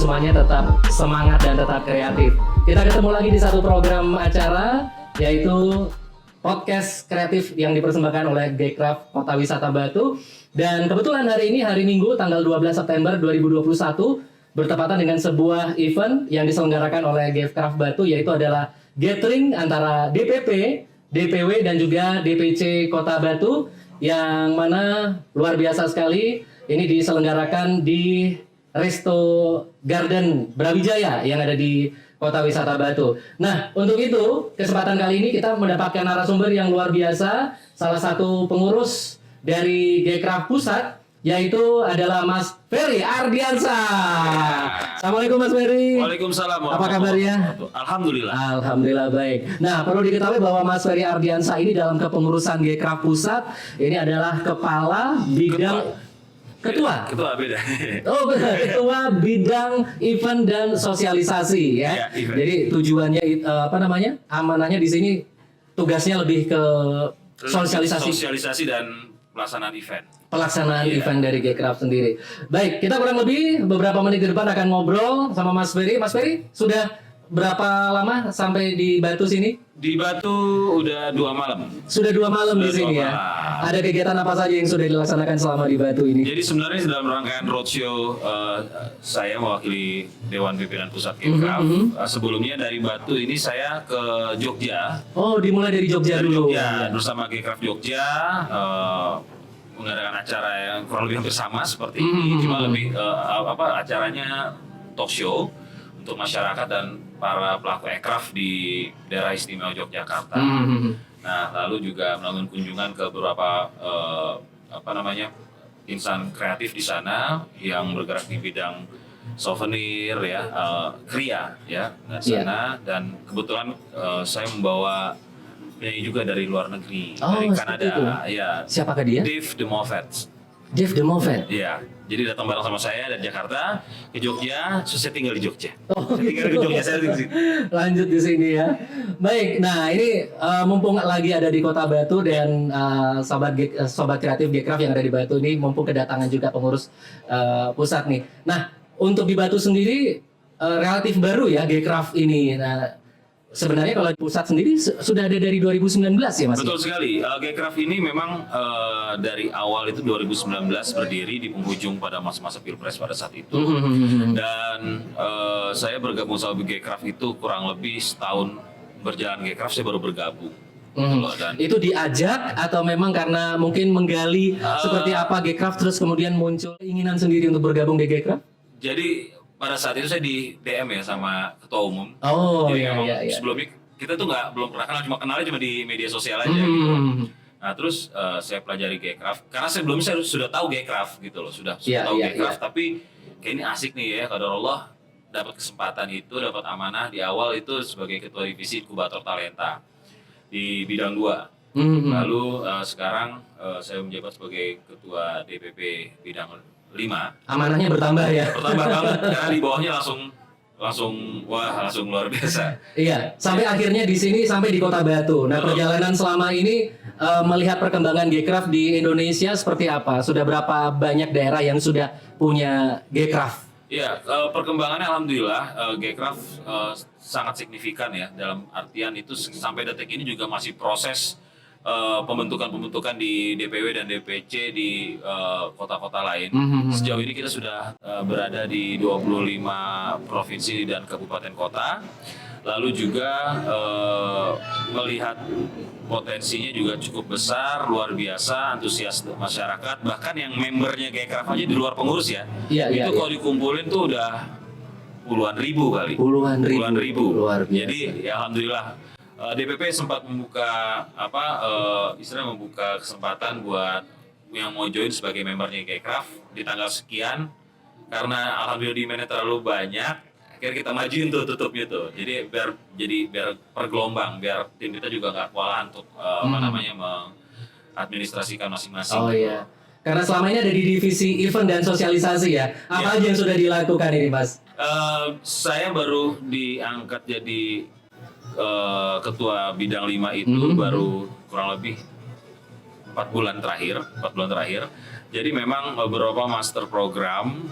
semuanya tetap semangat dan tetap kreatif. Kita ketemu lagi di satu program acara, yaitu podcast kreatif yang dipersembahkan oleh Gcraft Kota Wisata Batu. Dan kebetulan hari ini hari Minggu tanggal 12 September 2021 bertepatan dengan sebuah event yang diselenggarakan oleh Gcraft Batu, yaitu adalah gathering antara DPP, DPW dan juga DPC Kota Batu, yang mana luar biasa sekali. Ini diselenggarakan di Resto Garden Brawijaya yang ada di Kota Wisata Batu. Nah, untuk itu kesempatan kali ini kita mendapatkan narasumber yang luar biasa, salah satu pengurus dari Gcraft Pusat, yaitu adalah Mas Ferry Ardiansah. Assalamualaikum Mas Ferry. Waalaikumsalam. Apa kabarnya? Alhamdulillah. Alhamdulillah baik. Nah, perlu diketahui bahwa Mas Ferry Ardiansah ini dalam kepengurusan Gcraft Pusat ini adalah kepala bidang Ketua beda. Oh benar, Ketua Bidang Event dan Sosialisasi ya. Ya, jadi tujuannya amanahnya di sini tugasnya lebih ke sosialisasi dan pelaksanaan event. Event dari Gcraft sendiri. Baik, kita kurang lebih beberapa menit ke depan akan ngobrol sama Mas Ferry. Mas Ferry, sudah berapa lama sampai di Batu sini? Di Batu udah 2 malam. Sudah 2 malam di sini ya. Ada kegiatan apa saja yang sudah dilaksanakan selama di Batu ini? Jadi sebenarnya dalam rangkaian roadshow saya mewakili Dewan Pimpinan Pusat Gcraft. Sebelumnya dari Batu ini saya ke Jogja. Oh, dimulai dari Jogja dulu. Jogja bersama Gcraft Jogja. Mengadakan acara yang kurang lebih hampir sama seperti ini, cuma lebih acaranya talk show untuk masyarakat dan para pelaku aircraft di daerah istimewa Yogyakarta. Nah, lalu juga melakukan kunjungan ke beberapa insan kreatif di sana yang bergerak di bidang souvenir ya, kria ya di sana. Dan kebetulan saya membawa penyanyi juga dari luar negeri, dari Kanada itu. ya. Siapakah dia? Dave the Moffat. Dave the Moffat. Iya, jadi datang bareng sama saya dari Jakarta ke Jogja, terus saya tinggal di Jogja. Saya tinggal di Jogja, saya di sini. Lanjut di sini ya. Baik, nah ini mumpung lagi ada di Kota Batu dan sobat kreatif Gcraft yang ada di Batu ini mumpung kedatangan juga pengurus pusat nih. Nah, untuk di Batu sendiri relatif baru ya Gcraft ini. Nah, sebenarnya kalau pusat sendiri sudah ada dari 2019 ya Mas? Betul sekali. Gcraft ini memang dari awal itu 2019 berdiri di penghujung pada masa-masa Pilpres pada saat itu. Dan saya bergabung sama Gcraft itu kurang lebih setahun berjalan Gcraft, saya baru bergabung. Dan itu diajak atau memang karena mungkin menggali seperti apa Gcraft terus kemudian muncul keinginan sendiri untuk bergabung di Gcraft? Jadi pada saat itu saya di DM ya sama ketua umum. Oh jadi iya. Sebelumnya kita tuh belum pernah kenal, kenalnya cuma di media sosial aja gitu. Nah terus saya pelajari Gcraft karena sebelumnya saya sudah tahu Gcraft gitu loh, sudah tahu Gcraft. Tapi kayak ini asik nih ya, qadarullah dapat kesempatan itu, dapat amanah di awal itu sebagai ketua divisi inkubator talenta di bidang 2. Lalu sekarang saya menjabat sebagai ketua DPP bidang 5. Amanahnya bertambah ya. Bertambah banget karena di bawahnya langsung luar biasa. Iya, sampai akhirnya di sini sampai di Kota Batu. Nah, perjalanan selama ini melihat perkembangan Gcraft di Indonesia seperti apa? Sudah berapa banyak daerah yang sudah punya Gcraft? Iya, perkembangannya alhamdulillah Gcraft sangat signifikan ya, dalam artian itu sampai detik ini juga masih proses pembentukan di DPW dan DPC di kota-kota lain. Sejauh ini kita sudah berada di 25 provinsi dan kabupaten kota. Lalu juga melihat potensinya juga cukup besar, luar biasa, antusias masyarakat. Bahkan yang membernya Gcraft aja di luar pengurus ya. Itu kalau dikumpulin tuh udah puluhan ribu kali. Puluhan ribu. Luar biasa. Jadi ya alhamdulillah. DPP sempat membuka membuka kesempatan buat yang mau join sebagai membernya Gcraft di tanggal sekian, karena alhamdulillah demand-nya terlalu banyak, akhirnya kita majuin tuh tutupnya tuh. Jadi biar per gelombang, biar tim kita juga nggak kewalahan untuk mengadministrasikan masing-masing. Oh iya. Karena selama ini ada di divisi event dan sosialisasi ya. Apa aja yang sudah dilakukan ini, Mas? Saya baru diangkat jadi ketua bidang 5 itu baru kurang lebih 4 bulan terakhir. Jadi memang beberapa master program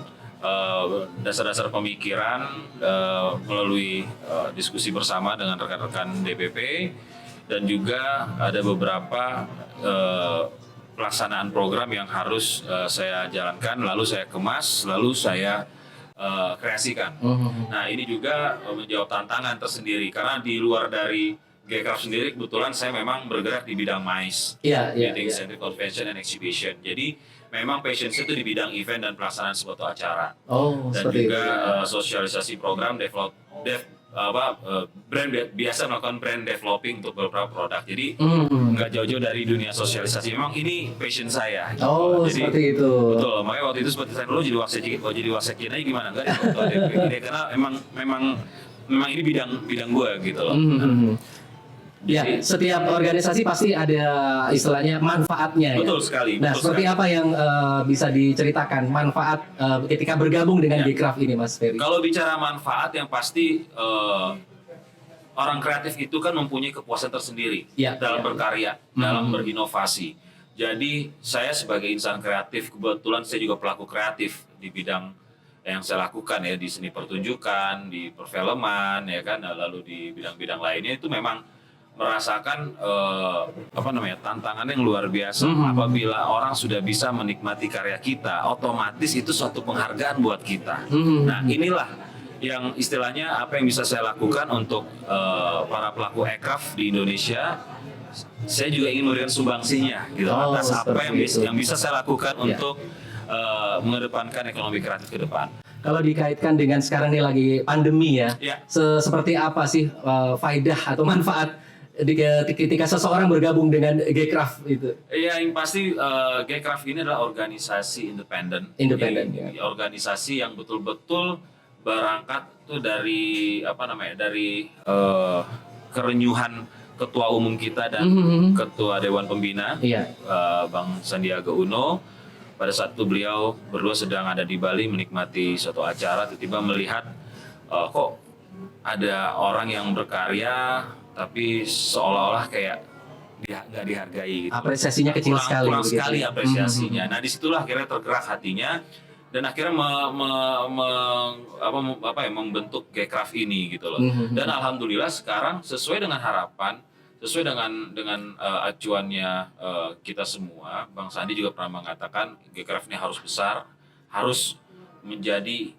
dasar-dasar pemikiran melalui diskusi bersama dengan rekan-rekan DPP, dan juga ada beberapa pelaksanaan program yang harus saya jalankan, lalu saya kemas, lalu saya kreasikan. Nah, ini juga menjawab tantangan tersendiri karena di luar dari Gcraft sendiri kebetulan saya memang bergerak di bidang MICE, Meeting, Center, Convention, and Exhibition. Jadi memang passion saya itu di bidang event dan pelaksanaan suatu acara. Dan juga sosialisasi program brand biasa melakukan brand developing untuk beberapa produk. Jadi nggak jauh-jauh dari dunia sosialisasi. Memang ini passion saya. Gitu. Jadi, seperti itu. Betul. Makanya waktu itu seperti saya dulu jadi wasekjen. Kalau jadi wasekjen aja gimana? Enggak karena memang ini bidang gue gitu loh. Ya, setiap organisasi pasti ada istilahnya manfaatnya. Betul sekali. Nah, seperti apa yang bisa diceritakan manfaat ketika bergabung dengan Gcraft ini, Mas Ferry? Kalau bicara manfaat, yang pasti orang kreatif itu kan mempunyai kepuasan tersendiri dalam berkarya, dalam berinovasi. Jadi saya sebagai insan kreatif, kebetulan saya juga pelaku kreatif di bidang yang saya lakukan ya, di seni pertunjukan, di perfilman ya kan, lalu di bidang-bidang lainnya itu memang merasakan tantangan yang luar biasa. Apabila orang sudah bisa menikmati karya kita, otomatis itu suatu penghargaan buat kita. Nah, inilah yang istilahnya apa yang bisa saya lakukan untuk para pelaku aircraft di Indonesia. Saya juga ingin memberikan sumbangsinya gitu atas apa yang bisa saya lakukan untuk mengedepankan ekonomi kreatif ke depan. Kalau dikaitkan dengan sekarang ini lagi pandemi ya, seperti apa sih faidah atau manfaat ketika seseorang bergabung dengan Gcraft itu? Iya, yang pasti Gcraft ini adalah organisasi independen. Organisasi yang betul-betul berangkat tuh dari kerenyuhan ketua umum kita dan ketua Dewan Pembina, Bang Sandiaga Uno. Pada saat itu beliau berdua sedang ada di Bali menikmati suatu acara, tiba-tiba melihat kok ada orang yang berkarya tapi seolah-olah kayak dia nggak dihargai gitu. Apresiasinya kecil sekali. Kurang sekali apresiasinya. Nah, disitulah akhirnya tergerak hatinya dan akhirnya membentuk Gcraft ini gitu loh. Dan alhamdulillah sekarang sesuai dengan harapan, sesuai dengan acuannya kita semua, Bang Sandi juga pernah mengatakan Gcraft ini harus besar, harus menjadi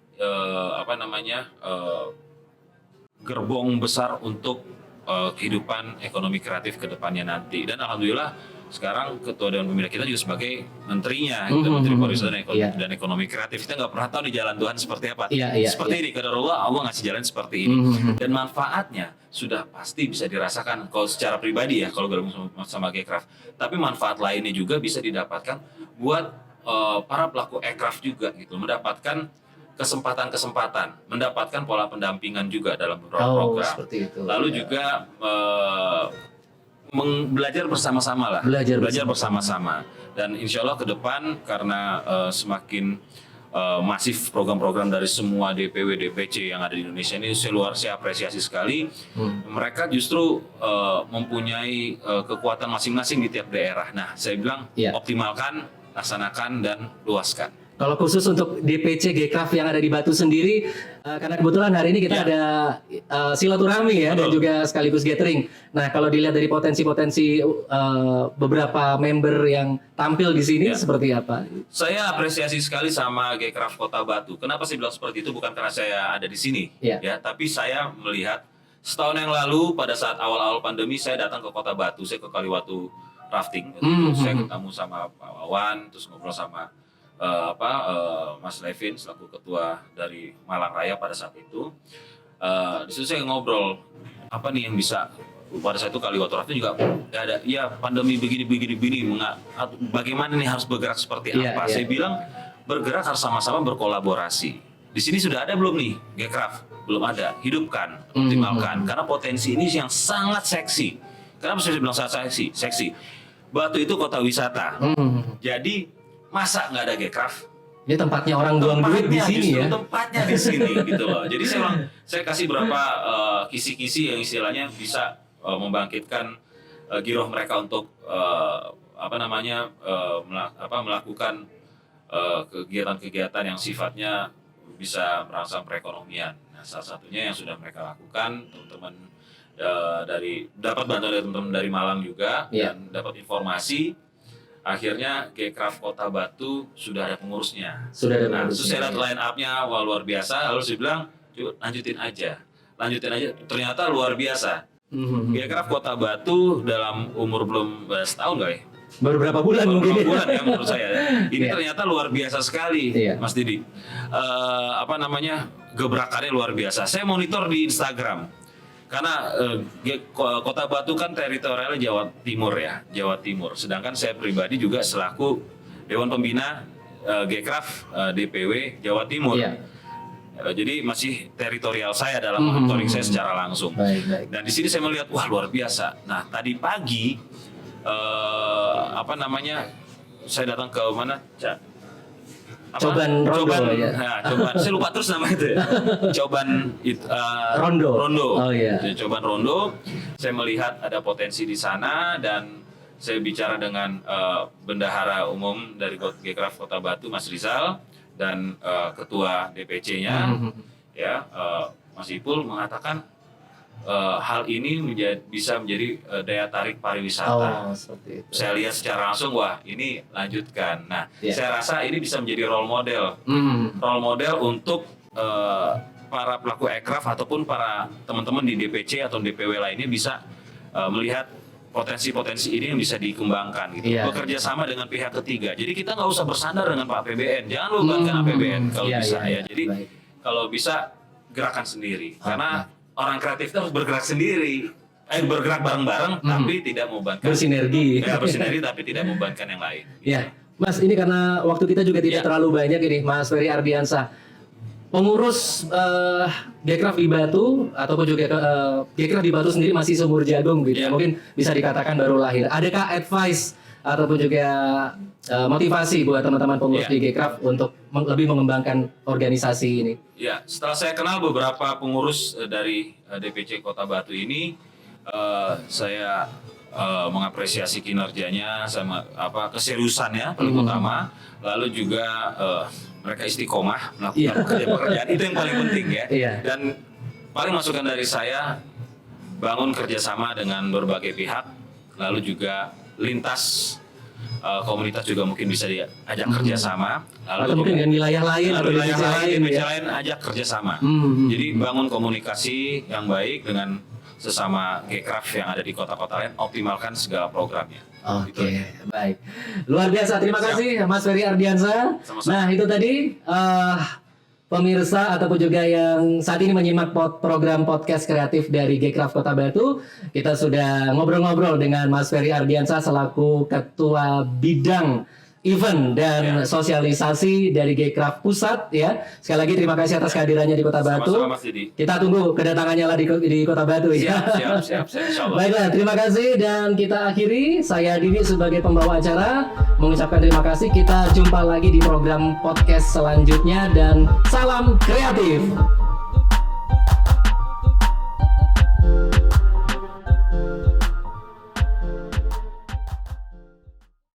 gerbong besar untuk kehidupan ekonomi kreatif ke depannya nanti. Dan alhamdulillah sekarang ketua Dewan Pembina kita juga sebagai menterinya, Menteri Pariwisata dan Ekonomi Kreatif. Kita nggak pernah tahu di jalan Tuhan seperti apa. Seperti ini, qadarullah, Allah ngasih jalan seperti ini. Dan manfaatnya sudah pasti bisa dirasakan kalau secara pribadi ya, kalau gabung sama Gcraft. Tapi manfaat lainnya juga bisa didapatkan buat para pelaku aircraft juga gitu, mendapatkan kesempatan, mendapatkan pola pendampingan juga dalam beberapa program. Seperti itu. Lalu juga belajar bersama-sama lah. Belajar bersama-sama. Dan insya Allah ke depan karena semakin masif program-program dari semua DPW, DPC yang ada di Indonesia ini, saya apresiasi sekali. Mereka justru mempunyai kekuatan masing-masing di tiap daerah. Nah, saya bilang optimalkan, laksanakan, dan luaskan. Kalau khusus untuk DPC Gcraft yang ada di Batu sendiri, karena kebetulan hari ini kita ada silaturahmi ya, dan juga sekaligus gathering. Nah, kalau dilihat dari potensi-potensi beberapa member yang tampil di sini seperti apa? Saya apresiasi sekali sama Gcraft Kota Batu. Kenapa saya bilang seperti itu? Bukan karena saya ada di sini, tapi saya melihat setahun yang lalu pada saat awal-awal pandemi saya datang ke Kota Batu, saya ke Kaliwatu rafting. Saya ketemu sama Pak Wawan, terus ngobrol sama Mas Levin selaku ketua dari Malang Raya pada saat itu. Di situ saya ngobrol apa nih yang bisa, pada saat itu Kaliwatu rafting juga ada pandemi begini bagaimana nih harus bergerak seperti apa. Saya bilang bergerak harus sama-sama berkolaborasi. Di sini sudah ada belum nih Gcraft? Belum ada. Hidupkan, optimalkan, karena potensi ini yang sangat seksi. Kenapa saya bilang sangat seksi? Batu itu kota wisata. Jadi masa nggak ada Gcraft? Ini tempatnya orang buang duit di sini ya. Tempatnya di sini gitu loh. Jadi saya kasih beberapa kisi-kisi yang istilahnya bisa membangkitkan giroh mereka untuk melakukan kegiatan-kegiatan yang sifatnya bisa merangsang perekonomian. Nah, salah satunya yang sudah mereka lakukan, teman-teman dari dapat bantuan dari teman-teman dari Malang juga dan dapat informasi. Akhirnya Gcraft Kota Batu sudah ada pengurusnya. Sudah ada Nah, pengurusnya, terus saya lihat line up-nya wah luar biasa. Lalu saya bilang, coba lanjutin aja. Ternyata luar biasa. Gcraft Kota Batu dalam umur belum setahun kali. Baru berapa bulan mungkin? Beberapa bulan ya menurut saya. Ini ternyata luar biasa sekali, Mas Didi. Gebrakannya luar biasa. Saya monitor di Instagram. Karena Kota Batu kan teritorialnya Jawa Timur ya, Jawa Timur. Sedangkan saya pribadi juga selaku Dewan Pembina Gcraft DPW Jawa Timur. Jadi masih teritorial saya dalam monitoring saya secara langsung. Baik. Dan di sini saya melihat wah luar biasa. Nah tadi pagi saya datang ke mana? Coban Rondo ya. Nah, Coban, saya lupa terus nama itu. Coban Rondo. Oh iya. Coban Rondo. Saya melihat ada potensi di sana dan saya bicara dengan bendahara umum dari Gcraft Kota Batu, Mas Rizal, dan ketua DPC-nya, Mas Ipul mengatakan hal ini bisa menjadi daya tarik pariwisata. Seperti itu. Saya lihat secara langsung, wah ini lanjutkan. Nah, saya rasa ini bisa menjadi role model untuk para pelaku aircraft ataupun para teman-teman di DPC atau DPW lainnya bisa melihat potensi-potensi ini yang bisa dikembangkan gitu. Bekerja sama dengan pihak ketiga. Jadi kita nggak usah bersandar dengan Pak APBN. Jangan bebankan APBN kalau bisa ya. Jadi kalau bisa gerakan sendiri. Karena orang kreatif itu harus bergerak sendiri, bergerak bareng-bareng, tapi tidak membebankan. Bersinergi. Bersinergi tapi tidak membebankan yang lain. Ya, Mas, ini karena waktu kita juga tidak terlalu banyak ini, Mas Ferry Ardiansah, pengurus Gcraft di Batu ataupun juga Gcraft di Batu sendiri masih seumur jagung gitu. Mungkin bisa dikatakan baru lahir. Adakah advice ataupun juga motivasi buat teman-teman pengurus di Gcraft untuk lebih mengembangkan organisasi ini? Ya, setelah saya kenal beberapa pengurus dari DPC Kota Batu ini, saya mengapresiasi kinerjanya sama keseriusannya paling utama, lalu juga mereka istiqomah melakukan pekerjaan itu yang paling penting ya. Dan paling masukan dari saya, bangun kerjasama dengan berbagai pihak, lalu juga lintas komunitas juga mungkin bisa diajak kerjasama, atau mungkin dengan wilayah lain atau wilayah lain ajak kerjasama. Jadi bangun komunikasi yang baik dengan sesama Gcraft yang ada di kota-kota lain, optimalkan segala programnya. Oke, baik. Luar biasa, terima kasih Mas Ferry Ardiansah. Nah itu tadi pemirsa ataupun juga yang saat ini menyimak program podcast kreatif dari Gcraft Kota Batu, kita sudah ngobrol-ngobrol dengan Mas Ferry Ardiansah selaku Ketua Bidang Event dan Sosialisasi dari Gcraft Pusat ya. Sekali lagi terima kasih atas kehadirannya di Kota Batu. Kita tunggu kedatangannya lah di Kota Batu ya. Siap. Baiklah, terima kasih dan kita akhiri. Saya Didi sebagai pembawa acara mengucapkan terima kasih. Kita jumpa lagi di program podcast selanjutnya dan salam kreatif.